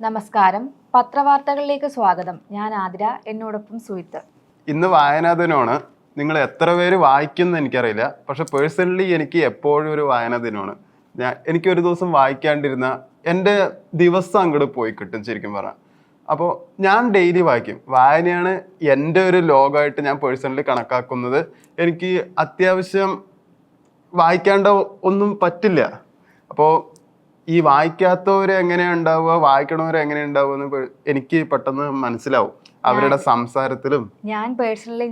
നമസ്കാരം. പത്രവാർത്തകളിലേക്ക് സ്വാഗതം. ഞാൻ ആതിര, എന്നോടൊപ്പം സുഹിത്ത്. ഇന്ന് വായനാ ദിനമാണ്. നിങ്ങൾ എത്ര പേര് വായിക്കുമെന്ന് എനിക്കറിയില്ല, പക്ഷെ പേഴ്സണലി എനിക്ക് എപ്പോഴും ഒരു വായനാ ദിനമാണ്. എനിക്കൊരു ദിവസം വായിക്കാണ്ടിരുന്ന എൻ്റെ ദിവസം അങ്ങോട്ട് പോയി കിട്ടും ശരിക്കും പറഞ്ഞാൽ. അപ്പോൾ ഞാൻ ഡെയിലി വായിക്കും. വായനയാണ് എൻ്റെ ഒരു ലോകമായിട്ട് ഞാൻ പേഴ്സണലി കണക്കാക്കുന്നത്. എനിക്ക് അത്യാവശ്യം വായിക്കാണ്ട ഒന്നും പറ്റില്ല. അപ്പോൾ ഈ വായിക്കാത്തവർ എങ്ങനെയാണ് ഉണ്ടാവുക, വായിക്കണവർ എങ്ങനെയാണ് ഉണ്ടാവുക എന്ന് എനിക്ക് പെട്ടെന്ന് മനസ്സിലാവും അവരുടെ സംസാരത്തിലും.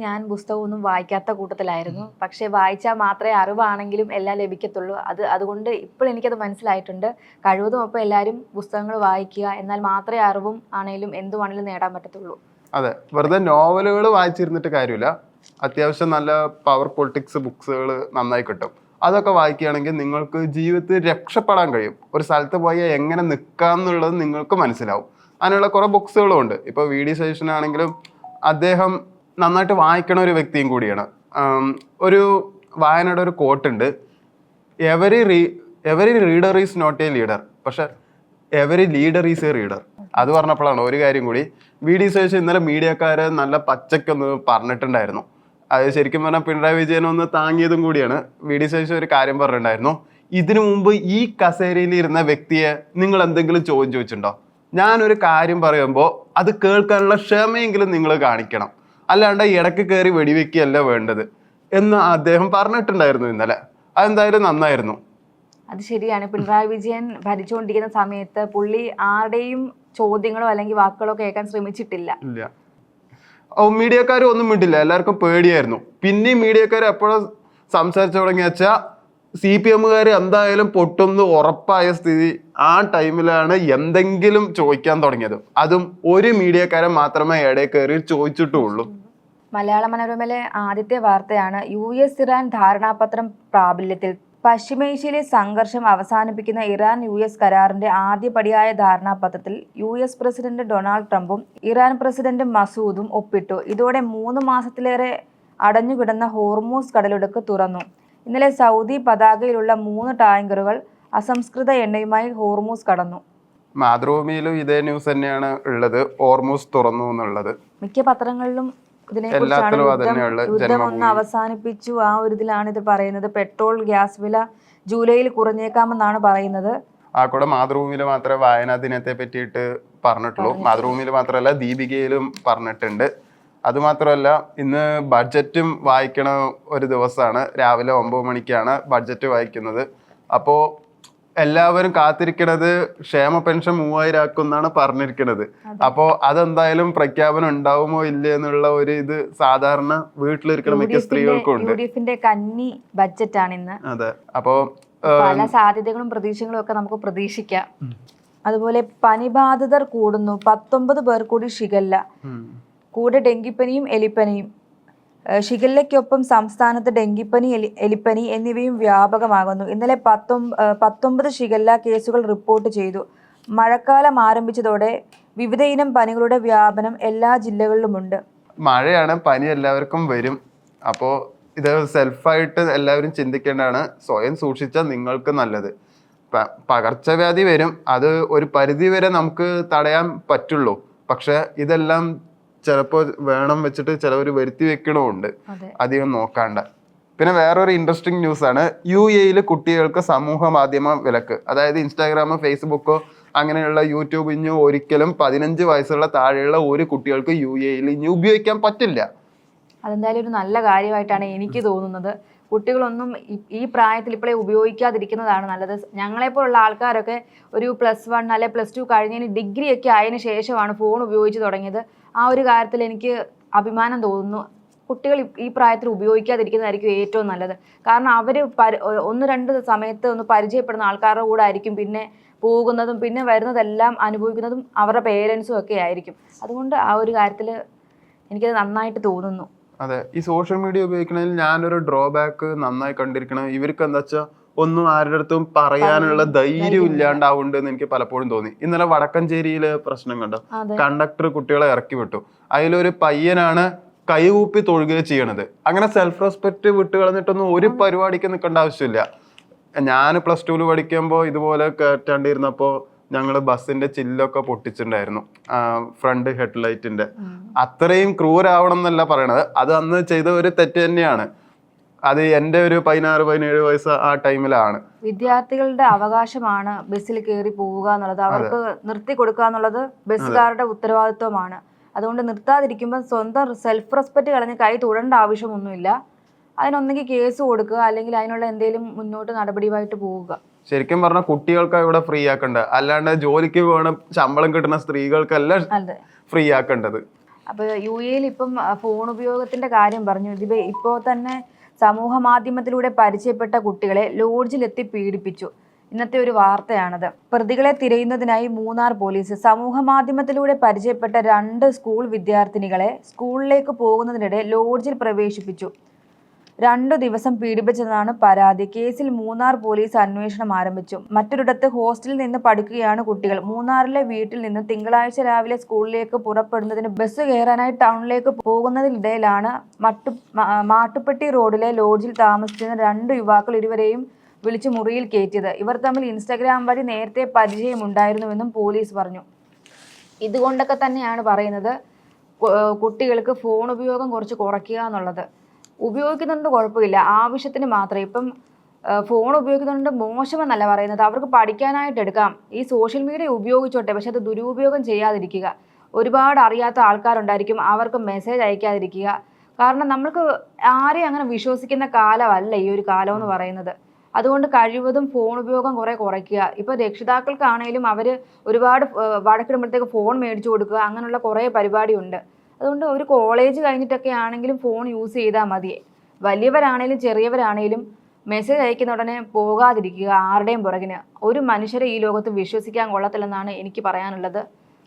ഞാൻ പുസ്തകമൊന്നും വായിക്കാത്ത കൂട്ടത്തിലായിരുന്നു. പക്ഷെ വായിച്ചാൽ മാത്രമേ അറിവാണെങ്കിലും എല്ലാം ലഭിക്കത്തുള്ളൂ. അതുകൊണ്ട് ഇപ്പോൾ എനിക്കത് മനസ്സിലായിട്ടുണ്ട്. കഴിവതും അപ്പോൾ എല്ലാവരും പുസ്തകങ്ങൾ വായിക്കുക, എന്നാൽ മാത്രമേ അറിവും ആണെങ്കിലും എന്തുവാണെങ്കിലും നേടാൻ പറ്റത്തുള്ളൂ. അതെ, വെറുതെ നോവലുകൾ വായിച്ചിരുന്നിട്ട് കാര്യമില്ല. അത്യാവശ്യം നല്ല പവർ പൊളിറ്റിക്സ് ബുക്സുകൾ നന്നായി കിട്ടും. അതൊക്കെ വായിക്കുകയാണെങ്കിൽ നിങ്ങൾക്ക് ജീവിതത്തിൽ രക്ഷപ്പെടാൻ കഴിയും. ഒരു സ്ഥലത്ത് പോയാൽ എങ്ങനെ നിൽക്കാം എന്നുള്ളത് നിങ്ങൾക്ക് മനസ്സിലാവും. അതിനുള്ള കുറേ ബുക്സുകളും ഉണ്ട്. ഇപ്പോൾ വി.ഡി. സതീശൻ ആണെങ്കിലും അദ്ദേഹം നന്നായിട്ട് വായിക്കണ ഒരു വ്യക്തിയും കൂടിയാണ്. ഒരു വായനയുടെ ഒരു കോട്ടുണ്ട്, every reader is not a leader, പക്ഷെ every leader is a reader. അത് പറഞ്ഞപ്പോഴാണ് ഒരു കാര്യം കൂടി വി.ഡി. സതീശൻ ഇന്നലെ മീഡിയക്കാരെ നല്ല പച്ചക്കൊന്ന് പറഞ്ഞിട്ടുണ്ടായിരുന്നു. അത് ശരിക്കും പറഞ്ഞാൽ പിണറായി വിജയൻ ഒന്ന് താങ്ങിയതും കൂടിയാണ്. വി.ഡി. സതീശൻ ഒരു കാര്യം പറഞ്ഞിട്ടുണ്ടായിരുന്നു, ഇതിനു മുമ്പ് ഈ കസേരയിൽ ഇരുന്ന വ്യക്തിയെ നിങ്ങൾ എന്തെങ്കിലും ചോദ്യം ചോദിച്ചിട്ടുണ്ടോ? ഞാനൊരു കാര്യം പറയുമ്പോൾ അത് കേൾക്കാനുള്ള ക്ഷമയെങ്കിലും നിങ്ങൾ കാണിക്കണം, അല്ലാണ്ട് ഇടയ്ക്ക് കയറി വെടിവെക്കുകയല്ല വേണ്ടത് എന്ന് അദ്ദേഹം പറഞ്ഞിട്ടുണ്ടായിരുന്നു ഇന്നലെ. അതെന്തായാലും നന്നായിരുന്നു. അത് ശരിയാണ്. പിണറായി വിജയൻ ഭരിച്ചുകൊണ്ടിരിക്കുന്ന സമയത്ത് പുള്ളി ആരുടെയും ചോദ്യങ്ങളോ അല്ലെങ്കിൽ വാക്കുകളോ കേൾക്കാൻ ശ്രമിച്ചിട്ടില്ല. ഇല്ല, മീഡിയക്കാരും ഒന്നും മിണ്ടില്ല, എല്ലാവർക്കും പേടിയായിരുന്നു. പിന്നെയും മീഡിയക്കാർ എപ്പോഴും സംസാരിച്ചു തുടങ്ങി വെച്ചാൽ CPM-കാർ എന്തായാലും പൊട്ടുന്ന് ഉറപ്പായ സ്ഥിതി ആ ടൈമിലാണ് എന്തെങ്കിലും ചോദിക്കാൻ തുടങ്ങിയത്. അതും ഒരു മീഡിയക്കാരെ മാത്രമേ ഇടയിൽ കയറി ചോദിച്ചിട്ടുള്ളൂ. മലയാള മനോരമയിലെ ആദ്യത്തെ വാർത്തയാണ്, US ഇറാൻ ധാരണാപത്രം പ്രാബല്യത്തിൽ. പശ്ചിമേഷ്യയിലെ സംഘർഷം അവസാനിപ്പിക്കുന്ന ഇറാൻ US കരാറിന്റെ ആദ്യപടിയായ ധാരണാപത്രത്തിൽ US പ്രസിഡന്റ് ഡൊണാൾഡ് ട്രംപും ഇറാൻ പ്രസിഡന്റ് മസൂദും ഒപ്പിട്ടു. ഇതോടെ 3 മാസത്തിലേറെ അടഞ്ഞുകിടന്ന ഹോർമൂസ് കടലിടുക്ക് തുറന്നു. ഇന്നലെ സൗദി പതാകയിലുള്ള 3 ടാങ്കറുകൾ അസംസ്കൃത എണ്ണയുമായി ഹോർമൂസ് കടന്നു. മാതൃഭൂമിയിലും ഇതേ ന്യൂസ് തന്നെയാണ് ഉള്ളത്, ഹോർമൂസ് തുറന്നു എന്നുള്ളത്. മിക്ക പത്രങ്ങളിലും യുദ്ധം ഒന്ന് അവസാനിപ്പിച്ചു, ആ ഒരു ഇതിലാണ് ഇത് പറയുന്നത്. പെട്രോൾ ഗ്യാസ് വില ജൂലൈയിൽ കുറഞ്ഞേക്കാമെന്നാണ് പറയുന്നത്. ആ കൂടെ മാതൃഭൂമിയിൽ മാത്രമേ വായനാ ദിനത്തെ പറ്റിയിട്ട് പറഞ്ഞിട്ടുള്ളൂ. മാതൃഭൂമിയിൽ മാത്രമല്ല ദീപികയിലും പറഞ്ഞിട്ടുണ്ട്. അതുമാത്രമല്ല ഇന്ന് ബഡ്ജറ്റും വായിക്കണ ഒരു ദിവസമാണ്. രാവിലെ 9 മണിക്കാണ് ബഡ്ജറ്റ് വായിക്കുന്നത്. അപ്പോൾ എല്ലാവരും കാത്തിരിക്കണത് ക്ഷേമ പെൻഷൻ 3000 ആക്കുമെന്നാണ് പറഞ്ഞിരിക്കുന്നത്. അപ്പോൾ അതെന്തായാലും പ്രഖ്യാപനം ഉണ്ടാവുമോ ഇല്ല എന്നുള്ള ഒരു ഇത് സാധാരണ വീട്ടിലിരിക്കുന്ന മിക്ക സ്ത്രീകൾക്കും ഉണ്ട്. യുഡിഎഫിന്റെ കന്നി ബഡ്ജറ്റാണ് ഇന്ന്. അതെ, അപ്പോൾ പല സാധ്യതകളും പ്രതീക്ഷകളും ഒക്കെ നമുക്ക് പ്രതീക്ഷിക്കാം. അതുപോലെ പനിബാധിതർ കൂടുന്നു, 19 പേർ കൂടി ഷിഗല്ല, കൂടെ ഡെങ്കിപ്പനിയും എലിപ്പനിയും. ഷിഗല്ലയ്ക്കൊപ്പം സംസ്ഥാനത്ത് ഡെങ്കിപ്പനി, എലിപ്പനി എന്നിവയും വ്യാപകമാകുന്നു. ഇന്നലെ 19 ഷിഗല്ല കേസുകൾ റിപ്പോർട്ട് ചെയ്തു. മഴക്കാലം ആരംഭിച്ചതോടെ വിവിധ ഇനം പനികളുടെ വ്യാപനം എല്ലാ ജില്ലകളിലുമുണ്ട്. മഴയാണ്, പനി എല്ലാവർക്കും വരും. അപ്പോൾ ഇത് സെൽഫായിട്ട് എല്ലാവരും ചിന്തിക്കേണ്ടതാണ്. സ്വയം സൂക്ഷിച്ചാൽ നിങ്ങൾക്ക് നല്ലത്. പകർച്ചവ്യാധി വരും, അത് ഒരു പരിധി വരെ നമുക്ക് തടയാൻ പറ്റുള്ളൂ. പക്ഷെ ഇതെല്ലാം ചിലപ്പോൾ വേണം വെച്ചിട്ട് ചിലവർ വരുത്തി വെക്കണമുണ്ട്, അധികം നോക്കാണ്ട. പിന്നെ വേറൊരു ഇൻട്രസ്റ്റിംഗ് ന്യൂസാണ്, UAE കുട്ടികൾക്ക് സമൂഹ മാധ്യമ വിലക്ക്. അതായത് ഇൻസ്റ്റാഗ്രാമോ ഫേസ്ബുക്കോ അങ്ങനെയുള്ള യൂട്യൂബ് ഇനി ഒരിക്കലും 15 വയസ്സുള്ള താഴെയുള്ള ഒരു കുട്ടികൾക്ക് UAE ഇനി ഉപയോഗിക്കാൻ പറ്റില്ല. അതെന്തായാലും ഒരു നല്ല കാര്യമായിട്ടാണ് എനിക്ക് തോന്നുന്നത്. കുട്ടികളൊന്നും ഈ പ്രായത്തിൽ ഇപ്പോഴേ ഉപയോഗിക്കാതിരിക്കുന്നതാണ് നല്ലത്. ഞങ്ങളെപ്പോലുള്ള ആൾക്കാരൊക്കെ ഒരു +1 അല്ലെ +2 കഴിഞ്ഞതിന് ഡിഗ്രി ഒക്കെ ആയതിനു ശേഷമാണ് ഫോൺ ഉപയോഗിച്ച് തുടങ്ങിയത്. ആ ഒരു കാര്യത്തിൽ എനിക്ക് അഭിമാനം തോന്നുന്നു. കുട്ടികൾ ഈ പ്രായത്തിൽ ഉപയോഗിക്കാതിരിക്കുന്നതായിരിക്കും ഏറ്റവും നല്ലത്. കാരണം അവർ 1-2 സമയത്ത് ഒന്ന് പരിചയപ്പെടുന്ന ആൾക്കാരുടെ കൂടെ ആയിരിക്കും പിന്നെ പോകുന്നതും പിന്നെ വരുന്നതെല്ലാം അനുഭവിക്കുന്നതും അവരുടെ പേരൻസും ഒക്കെ ആയിരിക്കും. അതുകൊണ്ട് ആ ഒരു കാര്യത്തിൽ എനിക്കത് നന്നായിട്ട് തോന്നുന്നു. അതെ, ഈ സോഷ്യൽ മീഡിയ ഉപയോഗിക്കണതിൽ ഞാനൊരു ഡ്രോബാക്ക് നന്നായി കണ്ടിരിക്കണം. ഇവർക്ക് എന്താ വെച്ചാൽ ഒന്നും ആരുടെ അടുത്തും പറയാനുള്ള ധൈര്യം ഇല്ലാണ്ടാവുന്നുണ്ട് എന്ന് എനിക്ക് പലപ്പോഴും തോന്നി. ഇന്നലെ വടക്കഞ്ചേരിയിലെ പ്രശ്നം കണ്ടോ, കണ്ടക്ടർ കുട്ടികളെ ഇറക്കി വിട്ടു. അതിലൊരു പയ്യനാണ് കൈകൂപ്പി തൊഴുകയും ചെയ്യണത്. അങ്ങനെ സെൽഫ് റെസ്പെക്ട് വിട്ട് കളഞ്ഞിട്ടൊന്നും ഒരു പരിപാടിക്ക് നിൽക്കേണ്ട ആവശ്യമില്ല. ഞാൻ +2 പഠിക്കുമ്പോൾ ഇതുപോലെ കേട്ടാണ്ടിരുന്നപ്പോൾ ഞങ്ങൾ ബസ്സിന്റെ ചില്ലൊക്കെ പൊട്ടിച്ചിട്ടുണ്ടായിരുന്നു, ഫ്രണ്ട് ഹെഡ്ലൈറ്റിന്റെ. അത്രയും ക്രൂരാവണം എന്നല്ല പറയണത്, അത് അന്ന് ചെയ്ത ഒരു തെറ്റ് തന്നെയാണ്. അത് എൻ്റെ ഒരു 16-17 വയസ്സ് ആ ടൈമിലാണ്. വിദ്യാർത്ഥികളുടെ അവകാശമാണ് ബസ്സിൽ കയറി പോവുക എന്നുള്ളത്, അവർക്ക് നിർത്തി കൊടുക്കുക എന്നുള്ളത് ബസ്സുകാരുടെ ഉത്തരവാദിത്വമാണ്. അതുകൊണ്ട് നിർത്താതിരിക്കുമ്പോൾ സ്വന്തം സെൽഫ് റെസ്പെക്ട് കളഞ്ഞ് കൈ തൊടേണ്ട ആവശ്യമൊന്നുമില്ല. അതിനൊന്നെങ്കിൽ കേസ് കൊടുക്കുക, അല്ലെങ്കിൽ അതിനുള്ള എന്തെങ്കിലും മുന്നോട്ട് നടപടിയുമായിട്ട് പോവുക. ശരിക്കും പറഞ്ഞാൽ കുട്ടികൾക്ക് ഇവിടെ ഫ്രീ ആക്കണ്ടത്, അല്ലാണ്ട് ജോലിക്ക് വേണം ശമ്പളം കിട്ടുന്ന സ്ത്രീകൾക്കല്ല ഫ്രീ ആക്കേണ്ടത്. അപ്പൊ UAE ഇപ്പം ഫോൺ ഉപയോഗത്തിന്റെ കാര്യം പറഞ്ഞു. ഇത് ഇപ്പോൾ തന്നെ സമൂഹ മാധ്യമത്തിലൂടെ പരിചയപ്പെട്ട കുട്ടികളെ ലോഡ്ജിലെത്തി പീഡിപ്പിച്ചു. ഇന്നത്തെ ഒരു വാർത്തയാണത്. പ്രതികളെ തിരയുന്നതിനായി മൂന്നാർ പോലീസ് സമൂഹ മാധ്യമത്തിലൂടെ പരിചയപ്പെട്ട 2 സ്കൂൾ വിദ്യാർത്ഥിനികളെ സ്കൂളിലേക്ക് പോകുന്നതിനിടെ ലോഡ്ജിൽ പ്രവേശിപ്പിച്ചു. 2 ദിവസം പീഡിപ്പിച്ചതാണ് പരാതി. കേസിൽ മൂന്നാർ പോലീസ് അന്വേഷണം ആരംഭിച്ചു. മറ്റൊരിടത്ത് ഹോസ്റ്റലിൽ നിന്ന് പഠിക്കുകയാണ് കുട്ടികൾ. മൂന്നാറിലെ വീട്ടിൽ നിന്ന് തിങ്കളാഴ്ച രാവിലെ സ്കൂളിലേക്ക് പുറപ്പെടുന്നതിന് ബസ് കയറാനായി ടൗണിലേക്ക് പോകുന്നതിനിടയിലാണ് മാട്ടുപ്പെട്ടി റോഡിലെ ലോഡ്ജിൽ താമസിച്ചിരുന്ന 2 യുവാക്കൾ ഇരുവരെയും വിളിച്ച് മുറിയിൽ കയറ്റിയത്. ഇവർ തമ്മിൽ ഇൻസ്റ്റഗ്രാം വഴി നേരത്തെ പരിചയമുണ്ടായിരുന്നുവെന്നും പോലീസ് പറഞ്ഞു. ഇതുകൊണ്ടൊക്കെ തന്നെയാണ് പറയുന്നത് കുട്ടികൾക്ക് ഫോൺ ഉപയോഗം കുറച്ച് കുറയ്ക്കുക എന്നുള്ളത്. ഉപയോഗിക്കുന്നുണ്ട് കുഴപ്പമില്ല, ആവശ്യത്തിന് മാത്രം. ഇപ്പം ഫോൺ ഉപയോഗിക്കുന്നുണ്ട് മോശമെന്നല്ല പറയുന്നത്, അവർക്ക് പഠിക്കാനായിട്ട് എടുക്കാം. ഈ സോഷ്യൽ മീഡിയ ഉപയോഗിച്ചോട്ടെ, പക്ഷെ അത് ദുരുപയോഗം ചെയ്യാതിരിക്കുക. ഒരുപാട് അറിയാത്ത ആൾക്കാരുണ്ടായിരിക്കും, അവർക്ക് മെസ്സേജ് അയക്കാതിരിക്കുക. കാരണം നമ്മൾക്ക് ആരെയും അങ്ങനെ വിശ്വസിക്കുന്ന കാലമല്ല ഈ ഒരു കാലം എന്ന് പറയുന്നത്. അതുകൊണ്ട് കഴിവതും ഫോൺ ഉപയോഗം കുറയ്ക്കുക. ഇപ്പോൾ രക്ഷിതാക്കൾക്കാണേലും അവർ ഒരുപാട് വഴക്കിടുമ്പോഴത്തേക്ക് ഫോൺ മേടിച്ചു കൊടുക്കുക, അങ്ങനെയുള്ള കുറേ പരിപാടിയുണ്ട്. അതുകൊണ്ട് ഒരു കോളേജ് കഴിഞ്ഞിട്ടൊക്കെ ആണെങ്കിലും ഫോൺ യൂസ് ചെയ്താൽ മതി. വലിയവരാണേലും ചെറിയവരാണേലും മെസ്സേജ് അയക്കുന്ന ഉടനെ പോകാതിരിക്കുക ആരുടെയും പുറകിന്. ഒരു മനുഷ്യരെ ഈ ലോകത്ത് വിശ്വസിക്കാൻ കൊള്ളത്തില്ലെന്നാണ് എനിക്ക് പറയാനുള്ളത്.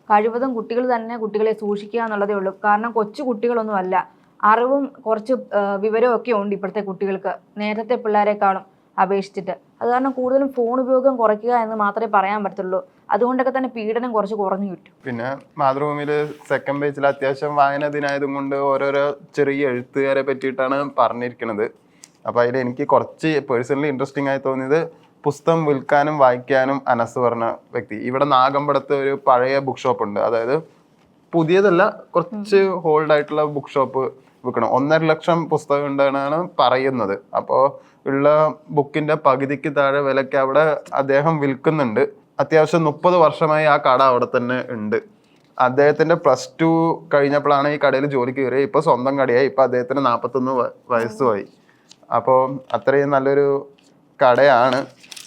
കഴിവതും കുട്ടികൾ തന്നെ കുട്ടികളെ സൂക്ഷിക്കുക എന്നുള്ളതേ ഉള്ളൂ. കാരണം കൊച്ചു കുട്ടികളൊന്നുമല്ല, അറിവും കുറച്ച് വിവരവും ഒക്കെ ഉണ്ട് ഇപ്പോഴത്തെ കുട്ടികൾക്ക്, നേരത്തെ പിള്ളേരെക്കാളും അപേക്ഷിച്ചിട്ട്. അത് കാരണം കൂടുതലും ഫോൺ ഉപയോഗം കുറയ്ക്കുക എന്ന് മാത്രമേ പറയാൻ പറ്റുള്ളൂ. അതുകൊണ്ടൊക്കെ തന്നെ പീഡനം കുറച്ച് കുറഞ്ഞു കിട്ടും. പിന്നെ മാതൃഭൂമിയിൽ സെക്കൻഡ് പേജിൽ അത്യാവശ്യം വായന ദിനായതും കൊണ്ട് ഓരോരോ ചെറിയ എഴുത്തുകാരെ പറ്റിയിട്ടാണ് പറഞ്ഞിരിക്കുന്നത്. അപ്പോൾ അതിൽ എനിക്ക് കുറച്ച് പേഴ്സണലി ഇൻട്രസ്റ്റിംഗ് ആയി തോന്നിയത്, പുസ്തകം വിൽക്കാനും വായിക്കാനും അനസ് പറഞ്ഞ വ്യക്തി. ഇവിടെ നാഗമ്പടത്ത് ഒരു പഴയ ബുക്ക് ഷോപ്പ് ഉണ്ട്, അതായത് പുതിയതല്ല, കുറച്ച് ഹോൾഡ് ആയിട്ടുള്ള ബുക്ക് ഷോപ്പ് വിൽക്കണം. 1.5 ലക്ഷം പുസ്തകം ഉണ്ടെന്നാണ് പറയുന്നത്. അപ്പോൾ ഉള്ള ബുക്കിന്റെ പകുതിക്ക് താഴെ വിലയ്ക്ക് അവിടെ അദ്ദേഹം വിൽക്കുന്നുണ്ട്. അത്യാവശ്യം 30 വർഷമായി ആ കട അവിടെ തന്നെ ഉണ്ട്. അദ്ദേഹത്തിന്റെ +2 കഴിഞ്ഞപ്പോഴാണ് ഈ കടയിൽ ജോലിക്ക് കയറിയത്. ഇപ്പൊ സ്വന്തം കടയായി. ഇപ്പൊ അദ്ദേഹത്തിന് 41 വയസ്സുമായി. അപ്പോൾ അത്രയും നല്ലൊരു കടയാണ്.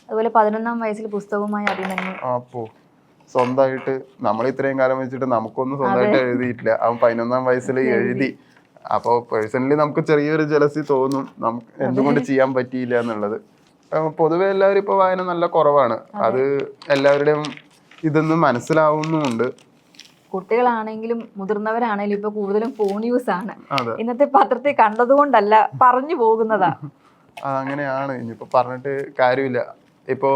അതുപോലെ 11ാം വയസ്സിൽ പുസ്തകവുമായി അഭിനന്ദു. അപ്പോ സ്വന്തമായിട്ട് നമ്മൾ ഇത്രയും കാലം വെച്ചിട്ട് നമുക്കൊന്നും സ്വന്തമായിട്ട് എഴുതിയിട്ടില്ല. അവൻ 11ാം വയസ്സിൽ എഴുതി. അപ്പോൾ പേഴ്സണലി നമുക്ക് ചെറിയൊരു ജലസി തോന്നും, നമുക്ക് എന്തുകൊണ്ട് ചെയ്യാൻ പറ്റിയില്ല എന്നുള്ളത്. പൊതുവെ എല്ലാവരും ഇപ്പൊ വായന നല്ല കുറവാണ്. അത് എല്ലാവരുടെയും ഇതൊന്നും മനസ്സിലാവുന്നുമുണ്ട്. കുട്ടികളാണെങ്കിലും മുതിർന്നവരാണെങ്കിലും ഇപ്പൊ കൂടുതലും ഫോൺ യൂസ് ആണ്. ഇന്നത്തെ പത്രത്തിൽ കണ്ടതുകൊണ്ടല്ല, പറഞ്ഞു പോകുന്നതാ. അങ്ങനെയാണ്, ഇനിയിപ്പോ പറഞ്ഞിട്ട് കാര്യമില്ല. ഇപ്പോ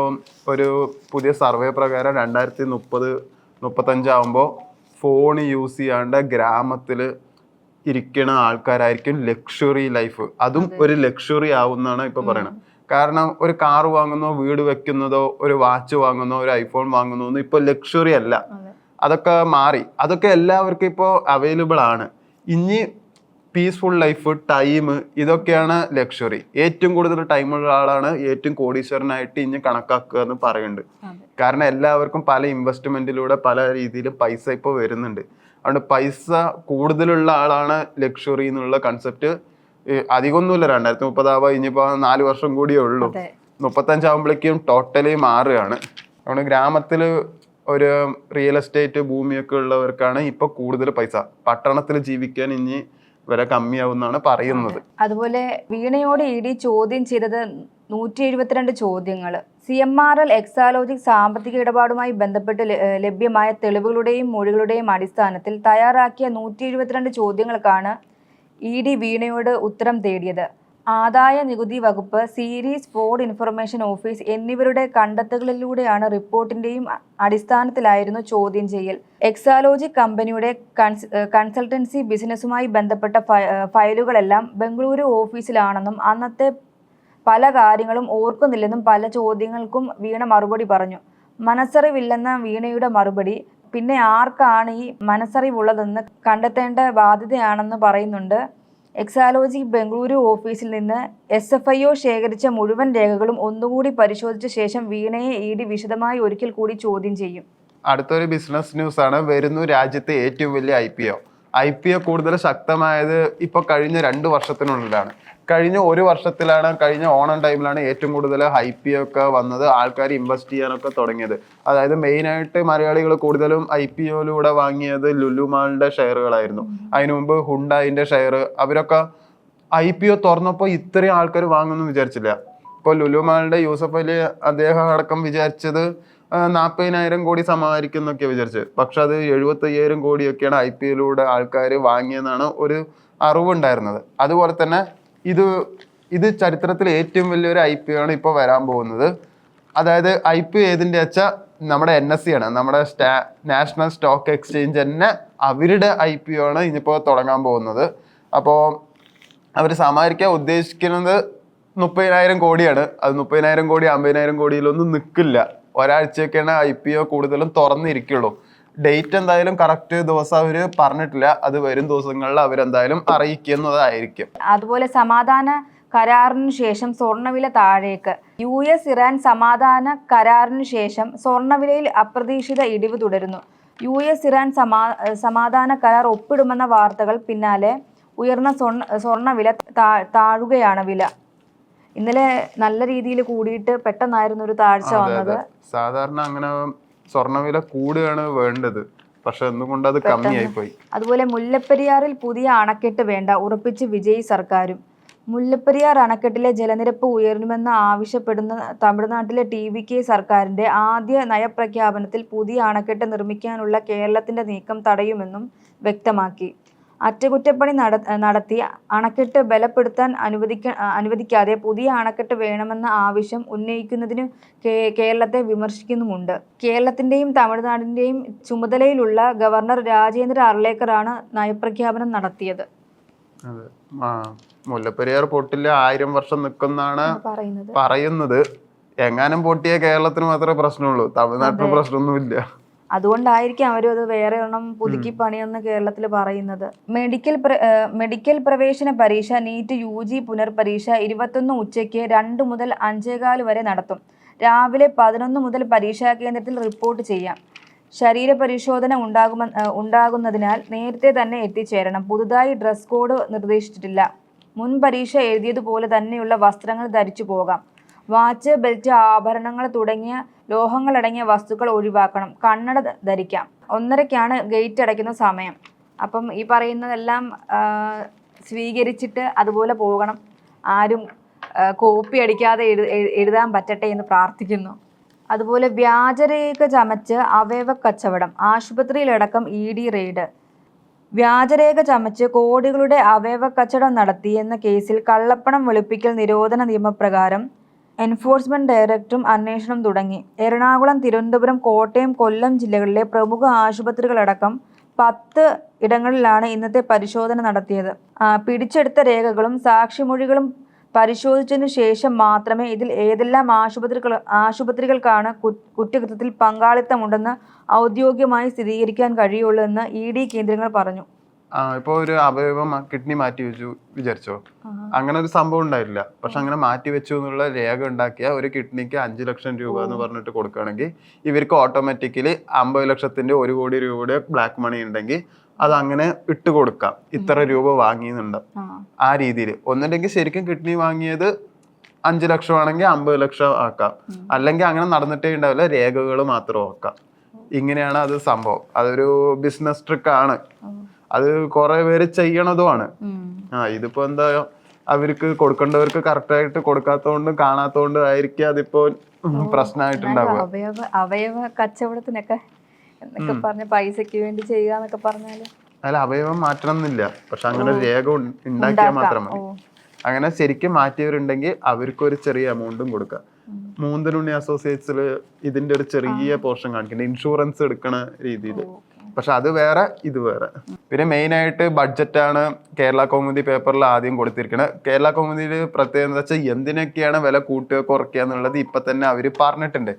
ഒരു പുതിയ സർവേ പ്രകാരം 2030-35 ആവുമ്പോ ഫോൺ യൂസ് ചെയ്യാണ്ട് ഗ്രാമത്തില് ഇരിക്കണ ആൾക്കാരായിരിക്കും ലക്ഷറി ലൈഫ്. അതും ഒരു ലക്ഷറി ആവുന്നാണ് ഇപ്പൊ പറയണത്. കാരണം ഒരു കാർ വാങ്ങുന്നോ, വീട് വെക്കുന്നതോ, ഒരു വാച്ച് വാങ്ങുന്നോ, ഒരു ഐഫോൺ വാങ്ങുന്നോ ഒന്നും ഇപ്പൊ ലക്ഷറി അല്ല. അതൊക്കെ മാറി. അതൊക്കെ എല്ലാവർക്കും ഇപ്പോൾ അവൈലബിൾ ആണ്. ഇനി പീസ്ഫുൾ ലൈഫ്, ടൈം, ഇതൊക്കെയാണ് ലക്ഷറി. ഏറ്റവും കൂടുതൽ ടൈമുള്ള ആളാണ് ഏറ്റവും കോടീശ്വരനായിട്ട് ഇനി കണക്കാക്കുക എന്ന് പറയുന്നുണ്ട്. കാരണം എല്ലാവർക്കും പല ഇൻവെസ്റ്റ്മെന്റിലൂടെ പല രീതിയിൽ പൈസ ഇപ്പോൾ വരുന്നുണ്ട്. അതുകൊണ്ട് പൈസ കൂടുതലുള്ള ആളാണ് ലക്ഷറി എന്നുള്ള കൺസെപ്റ്റ്. അധികമൊന്നുമില്ല, 2030 ആവുക, ഇനിയിപ്പോൾ 4 വർഷം കൂടിയേ ഉള്ളൂ. 35 ആകുമ്പോഴേക്കും ടോട്ടലി മാറുകയാണ്. അതുകൊണ്ട് ഗ്രാമത്തിൽ ഒരു റിയൽ എസ്റ്റേറ്റ് ഭൂമിയൊക്കെ ഉള്ളവർക്കാണ് ഇപ്പൊ കൂടുതൽ പൈസ. പട്ടണത്തിൽ ജീവിക്കാൻ ഇനി വരെ കമ്മിയാവുന്നാണ് പറയുന്നത്. അതുപോലെ വീണയോട് ED ചോദ്യം ചെയ്തത് 172 ചോദ്യങ്ങൾ. CMRL എക്സാലോജിക് സാമ്പത്തിക ഇടപാടുമായി ബന്ധപ്പെട്ട് ലഭ്യമായ തെളിവുകളുടെയും മൊഴികളുടെയും അടിസ്ഥാനത്തിൽ തയ്യാറാക്കിയ 172 ചോദ്യങ്ങൾക്കാണ് ED വീണയോട് ഉത്തരം തേടിയത്. ആദായ നികുതി വകുപ്പ്, സീരീസ് ഫ്രോഡ് ഇൻഫർമേഷൻ ഓഫീസ് എന്നിവരുടെ കണ്ടെത്തലുകളിലൂടെയാണ് റിപ്പോർട്ടിന്റെയും അടിസ്ഥാനത്തിലായിരുന്നു ചോദ്യം ചെയ്യൽ. എക്സാലോജിക് കമ്പനിയുടെ കൺസൾട്ടൻസി ബിസിനസ്സുമായി ബന്ധപ്പെട്ട ഫയലുകളെല്ലാം ബംഗളൂരു ഓഫീസിലാണെന്നും അന്നത്തെ പല കാര്യങ്ങളും ഓർക്കുന്നില്ലെന്നും പല ചോദ്യങ്ങൾക്കും വീണ മറുപടി പറഞ്ഞു. മനസ്സറിവില്ലെന്ന വീണയുടെ മറുപടി. പിന്നെ ആർക്കാണ് ഈ മനസ്സറിവുള്ളതെന്ന് കണ്ടെത്തേണ്ട ബാധ്യതയാണെന്ന് പറയുന്നുണ്ട്. എക്സാലോജി ബംഗളൂരു ഓഫീസിൽ നിന്ന് SFIO ശേഖരിച്ച മുഴുവൻ രേഖകളും ഒന്നുകൂടി പരിശോധിച്ച ശേഷം വീണയെ ED വിശദമായി ഒരിക്കൽ കൂടി ചോദ്യം ചെയ്യും. അടുത്തൊരു ബിസിനസ് ന്യൂസ് ആണ്. വരുന്നു രാജ്യത്തെ ഏറ്റവും വലിയ IPO കൂടുതൽ ശക്തമായത് ഇപ്പൊ കഴിഞ്ഞ 2 വർഷത്തിനുള്ളിലാണ്. കഴിഞ്ഞ 1 വർഷത്തിലാണ്, കഴിഞ്ഞ ഓണം ടൈമിലാണ് ഏറ്റവും കൂടുതൽ IPO ഒക്കെ വന്നത്, ആൾക്കാർ ഇൻവെസ്റ്റ് ചെയ്യാനൊക്കെ തുടങ്ങിയത്. അതായത് മെയിനായിട്ട് മലയാളികൾ കൂടുതലും IPOയിലൂടെ വാങ്ങിയത് ലുലു മാളിന്റെ ഷെയറുകളായിരുന്നു. അതിനു മുമ്പ് ഹുണ്ടായിന്റെ ഷെയർ, അവരൊക്കെ IPO തുറന്നപ്പോൾ ഇത്രയും ആൾക്കാർ വാങ്ങുമെന്ന് വിചാരിച്ചില്ല. ഇപ്പോൾ ലുലു മാളിന്റെ യൂസഫ് അലി അദ്ദേഹം അടക്കം വിചാരിച്ചത് 40,000 കോടി സമാഹരിക്കും എന്നൊക്കെ വിചാരിച്ചത്. പക്ഷെ അത് 75,000 കോടിയൊക്കെയാണ് IPOയിലൂടെ ആൾക്കാർ വാങ്ങിയെന്നാണ് ഒരു അറിവുണ്ടായിരുന്നത്. അതുപോലെ തന്നെ ഇത് ചരിത്രത്തിൽ ഏറ്റവും വലിയൊരു IPO ആണ് ഇപ്പോൾ വരാൻ പോകുന്നത്. അതായത് IPO ഏതിൻ്റെ വെച്ചാൽ നമ്മുടെ NSE ആണ്, നമ്മുടെ നാഷണൽ സ്റ്റോക്ക് എക്സ്ചേഞ്ച് തന്നെ അവരുടെ IPO ആണ് ഇനിയിപ്പോൾ തുടങ്ങാൻ പോകുന്നത്. അപ്പോൾ അവർ സമാഹരിക്കാൻ ഉദ്ദേശിക്കുന്നത് 30,000 കോടിയാണ്. അത് 30,000 കോടി 50,000 കോടിയിലൊന്നും നിൽക്കില്ല. ഒരാഴ്ചയൊക്കെയാണ് IPO കൂടുതലും തുറന്നിരിക്കുള്ളൂ. ഡേറ്റ് എന്തായാലും കറക്റ്റ് ദിവസം അവർ പറഞ്ഞിട്ടില്ല. അത് വരും ദിവസങ്ങളിൽ അവരെന്തായാലും അറിയിക്കുന്നതായിരിക്കും. അതുപോലെ സമാധാന കരാറിനു ശേഷം സ്വർണ്ണവില താഴേക്ക്. US ഇറാൻ സമാധാന കരാറിനു ശേഷം സ്വർണ്ണവിലയിൽ അപ്രതീക്ഷിത ഇടിവ് തുടരുന്നു. US ഇറാൻ സമാധാന കരാർ ഒപ്പിടുമെന്ന വാർത്തകൾ പിന്നാലെ ഉയർന്ന സ്വർണ്ണവില താഴുകയാണ്. വില ഇന്നലെ നല്ല രീതിയിൽ കൂടിയിട്ട് പെട്ടെന്നായിരുന്നു ഒരു താഴ്ച വന്നത്. സാധാരണ അങ്ങനെ സ്വർണ്ണവില കൂടുകയാണ് വേണ്ടത്, പക്ഷെ എന്തുകൊണ്ട് അത് കമ്മിയായി പോയി. അതുപോലെ മുല്ലപ്പെരിയാറിൽ പുതിയ അണക്കെട്ട് വേണ്ട, ഉറപ്പിച്ച് വിജയ് സർക്കാരും. മുല്ലപ്പെരിയാർ അണക്കെട്ടിലെ ജലനിരപ്പ് ഉയരുമെന്ന് ആവശ്യപ്പെടുന്ന തമിഴ്നാട്ടിലെ TVK സർക്കാരിന്റെ ആദ്യ നയപ്രഖ്യാപനത്തിൽ പുതിയ അണക്കെട്ട് നിർമ്മിക്കാനുള്ള കേരളത്തിന്റെ നീക്കം തടയുമെന്നും വ്യക്തമാക്കി. അറ്റകുറ്റപ്പണി നടത്തി അണക്കെട്ട് ബലപ്പെടുത്താൻ അനുവദിക്കാതെ പുതിയ അണക്കെട്ട് വേണമെന്ന ആവശ്യം ഉന്നയിക്കുന്നതിന് കേരളത്തെ വിമർശിക്കുന്നുമുണ്ട്. കേരളത്തിന്റെയും തമിഴ്നാടിന്റെയും ചുമതലയിലുള്ള ഗവർണർ രാജേന്ദ്ര അർലേക്കറാണ് നയപ്രഖ്യാപനം നടത്തിയത്. മുല്ലപ്പെരിയാർ പൊട്ടില്ല, 1000 വർഷം നിൽക്കുന്നാണ് പറയുന്നത്. എങ്ങാനും പൊട്ടിയ കേരളത്തിന് മാത്രമേ പ്രശ്നമുള്ളൂ, തമിഴ്നാട്ടിന് പ്രശ്നമൊന്നുമില്ല. അതുകൊണ്ടായിരിക്കും അവരും അത് വേറെ ഒരെണ്ണം പുതുക്കി പണിയെന്ന് കേരളത്തിൽ പറയുന്നത്. മെഡിക്കൽ പ്രവേശന പരീക്ഷ നീറ്റ് UG പുനർപരീക്ഷ 21 ഉച്ചയ്ക്ക് 2 മുതൽ 5:15 വരെ നടത്തും. രാവിലെ 11 മുതൽ പരീക്ഷാ കേന്ദ്രത്തിൽ റിപ്പോർട്ട് ചെയ്യാം. ശരീരപരിശോധന ഉണ്ടാകുന്നതിനാൽ നേരത്തെ തന്നെ എത്തിച്ചേരണം. പുതുതായി ഡ്രസ് കോഡ് നിർദ്ദേശിച്ചിട്ടില്ല. മുൻ പരീക്ഷ എഴുതിയതുപോലെ തന്നെയുള്ള വസ്ത്രങ്ങൾ ധരിച്ചു പോകാം. വാച്ച്, ബെൽറ്റ്, ആഭരണങ്ങൾ തുടങ്ങിയ ലോഹങ്ങളടങ്ങിയ വസ്തുക്കൾ ഒഴിവാക്കണം. കണ്ണട ധരിക്കാം. 1:30ക്കാണ് ഗേറ്റ് അടയ്ക്കുന്ന സമയം. അപ്പം ഈ പറയുന്നതെല്ലാം സ്വീകരിച്ചിട്ട് അതുപോലെ പോകണം. ആരും കോപ്പി അടിക്കാതെ എഴുതാൻ പറ്റട്ടെ എന്ന് പ്രാർത്ഥിക്കുന്നു. അതുപോലെ വ്യാജരേഖ ചമച്ച് അവയവ കച്ചവടം, ആശുപത്രിയിലടക്കം ED റെയ്ഡ്. വ്യാജരേഖ ചമച്ച് കോടികളുടെ അവയവ കച്ചവടം നടത്തി എന്ന കേസിൽ കള്ളപ്പണം വെളുപ്പിക്കൽ നിരോധന നിയമപ്രകാരം എൻഫോഴ്സ്മെന്റ് ഡയറക്ടറേറ്റും അന്വേഷണം തുടങ്ങി. എറണാകുളം, തിരുവനന്തപുരം, കോട്ടയം, കൊല്ലം ജില്ലകളിലെ പ്രമുഖ ആശുപത്രികളടക്കം 10 ഇടങ്ങളിലാണ് ഇന്നത്തെ പരിശോധന നടത്തിയത്. പിടിച്ചെടുത്ത രേഖകളും സാക്ഷിമൊഴികളും പരിശോധിച്ചതിനു ശേഷം മാത്രമേ ഇതിൽ ഏതെല്ലാം ആശുപത്രികൾക്കാണ് കുറ്റകൃത്യത്തിൽ പങ്കാളിത്തമുണ്ടെന്ന് ഔദ്യോഗികമായി സ്ഥിരീകരിക്കാൻ കഴിയുള്ളൂ എന്ന് ED കേന്ദ്രങ്ങൾ പറഞ്ഞു. ഇപ്പോൾ ഒരു അവയവം കിഡ്നി മാറ്റി വെച്ചു വിചാരിച്ചോ, അങ്ങനെ ഒരു സംഭവം ഉണ്ടായില്ല. പക്ഷെ അങ്ങനെ മാറ്റി വെച്ചു എന്നുള്ള രേഖ ഉണ്ടാക്കിയ ഒരു കിഡ്നിക്ക് 5 ലക്ഷം രൂപ എന്ന് പറഞ്ഞിട്ട് കൊടുക്കുകയാണെങ്കിൽ ഇവർക്ക് ഓട്ടോമാറ്റിക്കലി 50 ലക്ഷത്തിന്റെ 1 കോടി രൂപയുടെ ബ്ലാക്ക് മണി ഉണ്ടെങ്കിൽ അത് അങ്ങനെ ഇട്ട് കൊടുക്കാം. ഇത്ര രൂപ വാങ്ങിയെന്നുണ്ട് ആ രീതിയിൽ. ഒന്നുണ്ടെങ്കിൽ ശരിക്കും കിഡ്നി വാങ്ങിയത് 5 ലക്ഷം ആണെങ്കിൽ 50 ലക്ഷം ആക്കാം. അല്ലെങ്കിൽ അങ്ങനെ നടന്നിട്ടേ ഉണ്ടാവില്ല, രേഖകൾ മാത്രം ആക്കാം. ഇങ്ങനെയാണ് അത് സംഭവം. അതൊരു ബിസിനസ് ട്രിക്കാണ്. അത് കുറെ പേര് ചെയ്യണതുമാണ്. ഇതിപ്പോ എന്താ, അവർക്ക് കൊടുക്കേണ്ടവർക്ക് കറക്റ്റായിട്ട് കൊടുക്കാത്തതുകൊണ്ടും കാണാത്തതുകൊണ്ടും ആയിരിക്കും അതിപ്പോ പ്രശ്നമായിട്ടുണ്ടാവുക. അവയവ കച്ചവടത്തിനൊക്കെ എന്നൊക്കെ പറഞ്ഞ പൈസക്ക് വേണ്ടി ചെയ്യുക എന്നൊക്കെ പറഞ്ഞാല് അല്ല, അവയവം മാറ്റണം എന്നില്ല, പക്ഷെ അങ്ങനെ രേഖ ഉണ്ടാക്കിയാൽ മാത്രം മതി. അങ്ങനെ ശരിക്കും മാറ്റിയവരുണ്ടെങ്കിൽ അവർക്ക് ഒരു ചെറിയ എമൗണ്ടും കൊടുക്കാം. മൂന്തനുണ്ണി അസോസിയേറ്റ്സിൽ ഇതിന്റെ ഒരു ചെറിയ പോർഷൻ കാണിക്കുന്നുണ്ട്, ഇൻഷുറൻസ് എടുക്കണ രീതിയിൽ. പക്ഷെ അത് വേറെ ഇത് വേറെ. പിന്നെ മെയിനായിട്ട് ബഡ്ജറ്റാണ് കേരള കൗമുദി പേപ്പറിൽ ആദ്യം കൊടുത്തിരിക്കുന്നത്. കേരള കൗമുദിയിൽ പ്രത്യേകത എന്താ വെച്ചാൽ എന്തിനൊക്കെയാണ് വില കൂട്ടുക കുറയ്ക്കുക എന്നുള്ളത് ഇപ്പം തന്നെ അവർ പറഞ്ഞിട്ടുണ്ട്.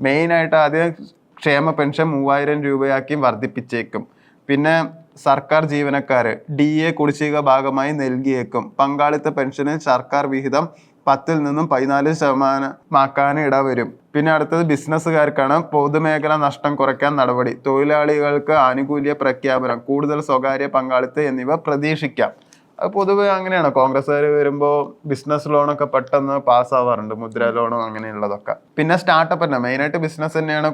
മെയിനായിട്ട് ആദ്യം ക്ഷേമ പെൻഷൻ 3000 രൂപയാക്കി വർദ്ധിപ്പിച്ചേക്കും. പിന്നെ സർക്കാർ ജീവനക്കാര് DA കുടിശ്ശിക ഭാഗമായി നൽകിയേക്കും. പങ്കാളിത്ത പെൻഷന് സർക്കാർ വിഹിതം 10 നിന്നും 14% ഇടവരും. പിന്നെ അടുത്തത് ബിസിനസ്സുകാർക്കാണ് പൊതുമേഖല നഷ്ടം കുറയ്ക്കാൻ നടപടി. തൊഴിലാളികൾക്ക് ആനുകൂല്യ പ്രഖ്യാപനം, കൂടുതൽ സ്വകാര്യ പങ്കാളിത്തം എന്നിവ പ്രതീക്ഷിക്കാം. അത് പൊതുവെ അങ്ങനെയാണ്. കോൺഗ്രസ്സുകാർ വരുമ്പോൾ ബിസിനസ് ലോണൊക്കെ പെട്ടെന്ന് പാസ്സാവാറുണ്ട്, മുദ്ര ലോണും അങ്ങനെയുള്ളതൊക്കെ. പിന്നെ സ്റ്റാർട്ടപ്പ് തന്നെ, മെയിനായിട്ട് ബിസിനസ് തന്നെയാണ്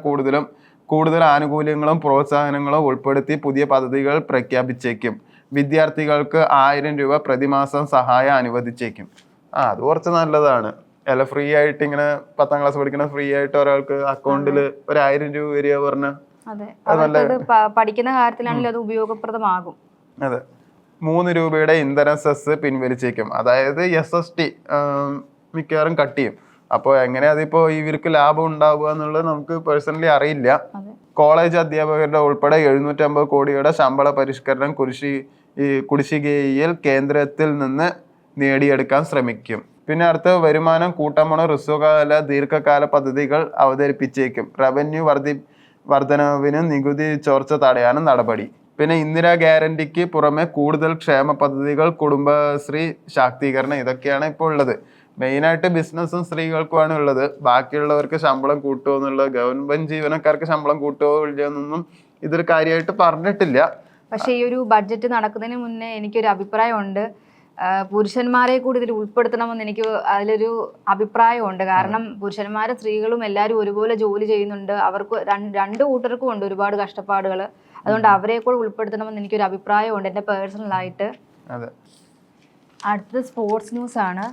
കൂടുതൽ ആനുകൂല്യങ്ങളും പ്രോത്സാഹനങ്ങളും ഉൾപ്പെടുത്തി പുതിയ പദ്ധതികൾ പ്രഖ്യാപിച്ചേക്കും. വിദ്യാർത്ഥികൾക്ക് 1000 രൂപ പ്രതിമാസം സഹായം അനുവദിച്ചേക്കും. അത് കുറച്ച് നല്ലതാണ്. അല്ല, ഫ്രീ ആയിട്ട് ഇങ്ങനെ 10ാം ക്ലാസ് പഠിക്കണ ഫ്രീ ആയിട്ട് ഒരാൾക്ക് അക്കൗണ്ടിൽ 1000 രൂപ വരിക പറഞ്ഞ പഠിക്കുന്ന കാര്യത്തിലാണെങ്കിലും അത് ഉപയോഗപ്രദമാകും. അതെ. 3 രൂപയുടെ ഇന്ധന സെസ് പിൻവലിച്ചേക്കും. അതായത് SST മിക്കവാറും കട്ട് ചെയ്യും. അപ്പോൾ എങ്ങനെ അതിപ്പോ ഇവർക്ക് ലാഭം ഉണ്ടാവുക എന്നുള്ളത് നമുക്ക് പേഴ്സണലി അറിയില്ല. കോളേജ് അധ്യാപകരുടെ ഉൾപ്പെടെ 750 കോടിയുടെ ശമ്പള പരിഷ്കരണം കുടിശ്ശികയിൽ കേന്ദ്രത്തിൽ നിന്ന് നേടിയെടുക്കാൻ ശ്രമിക്കും. പിന്നെ അടുത്ത വരുമാനം കൂട്ടാൻ ഹ്രസ്വകാല ദീർഘകാല പദ്ധതികൾ അവതരിപ്പിച്ചേക്കും. റവന്യൂ വർധനവിന് നികുതി ചോർച്ച തടയാനും നടപടി. പിന്നെ ഇന്ദിരാ ഗ്യാരണ്ടിക്ക് പുറമെ കൂടുതൽ ക്ഷേമ പദ്ധതികൾ, കുടുംബശ്രീ ശാക്തീകരണം, ഇതൊക്കെയാണ് ഇപ്പോൾ ഉള്ളത്. മെയിനായിട്ട് ബിസിനസ്സും സ്ത്രീകൾക്കുമാണ് ഉള്ളത്. ബാക്കിയുള്ളവർക്ക് ശമ്പളം കൂട്ടുമോ എന്നുള്ളത്, ഗവൺമെന്റ് ജീവനക്കാർക്ക് ശമ്പളം കൂട്ടുമോ ഇല്ലയെന്നൊന്നും ഇതൊരു കാര്യമായിട്ട് പറഞ്ഞിട്ടില്ല. പക്ഷെ ഈ ഒരു ബഡ്ജറ്റ് നടക്കുന്നതിന് മുന്നേ എനിക്കൊരു അഭിപ്രായമുണ്ട്. പുരുഷന്മാരെ കൂടി ഇതിൽ ഉൾപ്പെടുത്തണമെന്ന് എനിക്ക് അതിലൊരു അഭിപ്രായമുണ്ട്. കാരണം പുരുഷന്മാരും സ്ത്രീകളും എല്ലാവരും ഒരുപോലെ ജോലി ചെയ്യുന്നുണ്ട്. അവർക്ക് രണ്ട് കൂട്ടർക്കും ഉണ്ട് ഒരുപാട് കഷ്ടപ്പാടുകൾ. അതുകൊണ്ട് അവരെ കൂടെ ഉൾപ്പെടുത്തണമെന്ന് എനിക്കൊരു അഭിപ്രായമുണ്ട്, എൻ്റെ പേഴ്സണലായിട്ട്. അടുത്തത് സ്പോർട്സ് ന്യൂസ് ആണ്.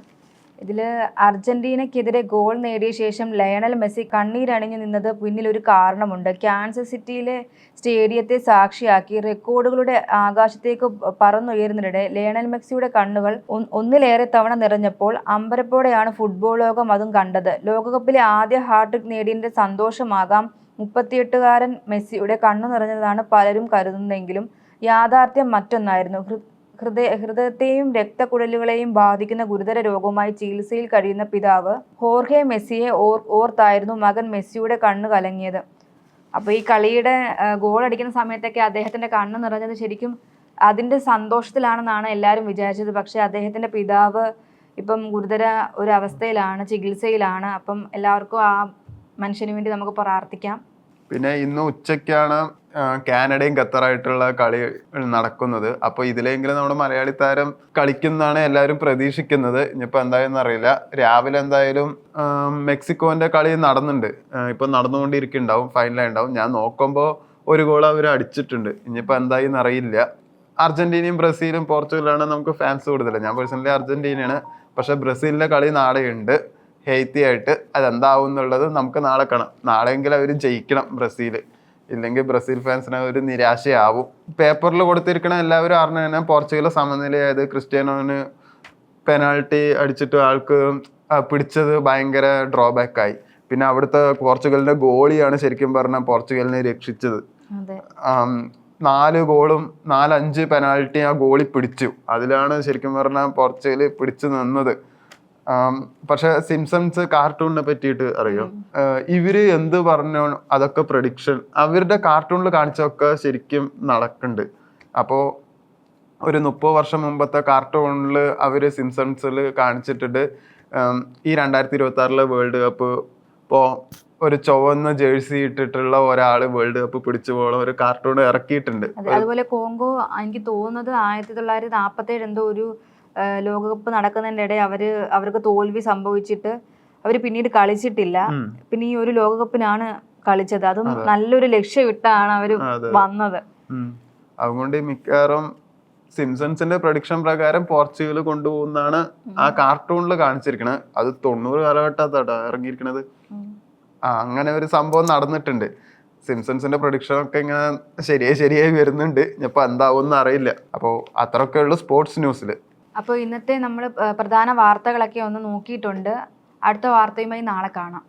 ഇതിൽ അർജന്റീനയ്ക്കെതിരെ ഗോൾ നേടിയ ശേഷം ലയണൽ മെസ്സി കണ്ണീരണിഞ്ഞു നിന്നത് പിന്നിലൊരു കാരണമുണ്ട്. കാൻസസ് സിറ്റിയിലെ സ്റ്റേഡിയത്തെ സാക്ഷിയാക്കി റെക്കോർഡുകളുടെ ആകാശത്തേക്ക് പറന്നുയരുന്നതിനിടെ ലയണൽ മെസ്സിയുടെ കണ്ണുകൾ ഒന്നിലേറെ തവണ നിറഞ്ഞപ്പോൾ അമ്പരപ്പോടെയാണ് ഫുട്ബോൾ ലോകം അതും കണ്ടത്. ലോകകപ്പിലെ ആദ്യ ഹാട്രിക് നേടിയതിൻ്റെ സന്തോഷമാകാം 38-കാരൻ മെസ്സിയുടെ കണ്ണു നിറഞ്ഞതാണ് പലരും കരുതുന്നതെങ്കിലും യാഥാർത്ഥ്യം മറ്റൊന്നായിരുന്നു. ഹൃദയത്തെയും രക്തക്കുഴലുകളെയും ബാധിക്കുന്ന ഗുരുതര രോഗവുമായി ചികിത്സയിൽ കഴിയുന്ന പിതാവ് ഹോർഹെ മെസ്സിയെ ഓർത്തായിരുന്നു മകൻ മെസ്സിയുടെ കണ്ണ് കലങ്ങിയത്. അപ്പോൾ ഈ കളിയുടെ ഗോൾ അടിക്കുന്ന സമയത്തൊക്കെ അദ്ദേഹത്തിൻ്റെ കണ്ണ് നിറഞ്ഞത് ശരിക്കും അതിൻ്റെ സന്തോഷത്തിലാണെന്നാണ് എല്ലാവരും വിചാരിച്ചത്. പക്ഷേ അദ്ദേഹത്തിൻ്റെ പിതാവ് ഇപ്പം ഗുരുതര ഒരു അവസ്ഥയിലാണ്, ചികിത്സയിലാണ്. അപ്പം എല്ലാവർക്കും ആ മനുഷ്യന് വേണ്ടി നമുക്ക് പ്രാർത്ഥിക്കാം. പിന്നെ ഇന്ന് ഉച്ചയ്ക്കാണ് കാനഡയും ഖത്തറായിട്ടുള്ള കളി നടക്കുന്നത്. അപ്പോൾ ഇതിലെങ്കിലും നമ്മുടെ മലയാളി താരം കളിക്കുന്നതാണ് എല്ലാവരും പ്രതീക്ഷിക്കുന്നത്. ഇനിയിപ്പോൾ എന്തായെന്ന് അറിയില്ല. രാവിലെ എന്തായാലും മെക്സിക്കോന്റെ കളി നടന്നുണ്ട്, ഇപ്പൊ നടന്നുകൊണ്ടിരിക്കുന്നുണ്ടാവും, ഫൈനലായി ഉണ്ടാവും. ഞാൻ നോക്കുമ്പോൾ ഒരു ഗോൾ അവർ അടിച്ചിട്ടുണ്ട്. ഇനിയിപ്പോൾ എന്തായെന്ന് അറിയില്ല. അർജന്റീനയും ബ്രസീലും പോർച്ചുഗലാണ് നമുക്ക് ഫാൻസ് കൂടുതൽ. ഞാൻ പേഴ്സണലി അർജന്റീനയാണ്. പക്ഷെ ബ്രസീലിന്റെ കളി നാളെയുണ്ട് ഹെയ്ത്തി ആയിട്ട്. അതെന്താവും എന്നുള്ളത് നമുക്ക് നാളെ കാണാം. നാളെയെങ്കിലും അവർ ജയിക്കണം ബ്രസീൽ, ഇല്ലെങ്കിൽ ബ്രസീൽ ഫാൻസിന് ഒരു നിരാശയാവും. പേപ്പറിൽ കൊടുത്തിരിക്കണ എല്ലാവരും അറിഞ്ഞു തന്നെ പോർച്ചുഗൽ സമനിലയായത്. ക്രിസ്ത്യാനോന് പെനാൾട്ടി അടിച്ചിട്ട് ആൾക്ക് പിടിച്ചത് ഭയങ്കര ഡ്രോബാക്കായി. പിന്നെ അവിടുത്തെ പോർച്ചുഗലിന്റെ ഗോളിയാണ് ശരിക്കും പറഞ്ഞാൽ പോർച്ചുഗലിനെ രക്ഷിച്ചത്. 4 ഗോളും 4-5 പെനാൾട്ടി ആ ഗോളി പിടിച്ചു. അതിലാണ് ശരിക്കും പറഞ്ഞാൽ പോർച്ചുഗൽ പിടിച്ചു നിന്നത്. പക്ഷെ സിംസൺസ് കാർട്ടൂണിനെ പറ്റിയിട്ട് അറിയോ? ഇവര് എന്ത് പറഞ്ഞോ അതൊക്കെ പ്രഡിക്ഷൻ അവരുടെ കാർട്ടൂണിൽ കാണിച്ചൊക്കെ ശരിക്കും നടക്കുന്നുണ്ട്. അപ്പോൾ ഒരു 30 വർഷം മുമ്പത്തെ കാർട്ടൂണിൽ അവര് സിംസൺസിൽ കാണിച്ചിട്ടുണ്ട്. ഈ 2026 വേൾഡ് കപ്പ് ഇപ്പോൾ ഒരു ചുവന്ന ജേഴ്സി ഇട്ടിട്ടുള്ള ഒരാള് വേൾഡ് കപ്പ് പിടിച്ചു പോകണം ഒരു കാർട്ടൂൺ ഇറക്കിയിട്ടുണ്ട്. അതുപോലെ കോങ്കോ എനിക്ക് തോന്നുന്നത് 1947 എന്തോ ഒരു ലോകകപ്പ് നടക്കുന്നതിൻ്റെ ഇടയിൽ അവർക്ക് തോൽവി സംഭവിച്ചിട്ട് അവർ പിന്നീട് കളിച്ചിട്ടില്ല. പിന്നെ ഈ ഒരു ലോകകപ്പിനാണ് കളിച്ചത്. അതും നല്ലൊരു ലക്ഷ്യമിട്ടാണ് അവര് വന്നത്. അതുകൊണ്ട് മിക്കവാറും സിംസൺസിന്റെ പ്രഡിക്ഷൻ പ്രകാരം പോർച്ചുഗൽ കൊണ്ടുപോകുന്നാണ് ആ കാർട്ടൂണിൽ കാണിച്ചിരിക്കണത്. അത് 90 കാലഘട്ടത്താട്ടോ ഇറങ്ങിയിരിക്കണത്. അങ്ങനെ ഒരു സംഭവം നടന്നിട്ടുണ്ട്. സിംസൺസിന്റെ പ്രൊഡിക്ഷൻ ഒക്കെ ഇങ്ങനെ ശരിയായി വരുന്നുണ്ട്. ഇപ്പൊ എന്താവും അറിയില്ല. അപ്പോൾ അത്രയൊക്കെ ഉള്ളു സ്പോർട്സ് ന്യൂസിൽ. അപ്പോൾ ഇന്നത്തെ നമ്മൾ പ്രധാന വാർത്തകളൊക്കെ ഒന്ന് നോക്കിയിട്ടുണ്ട്. അടുത്ത വാർത്തയുമായി നാളെ കാണാം.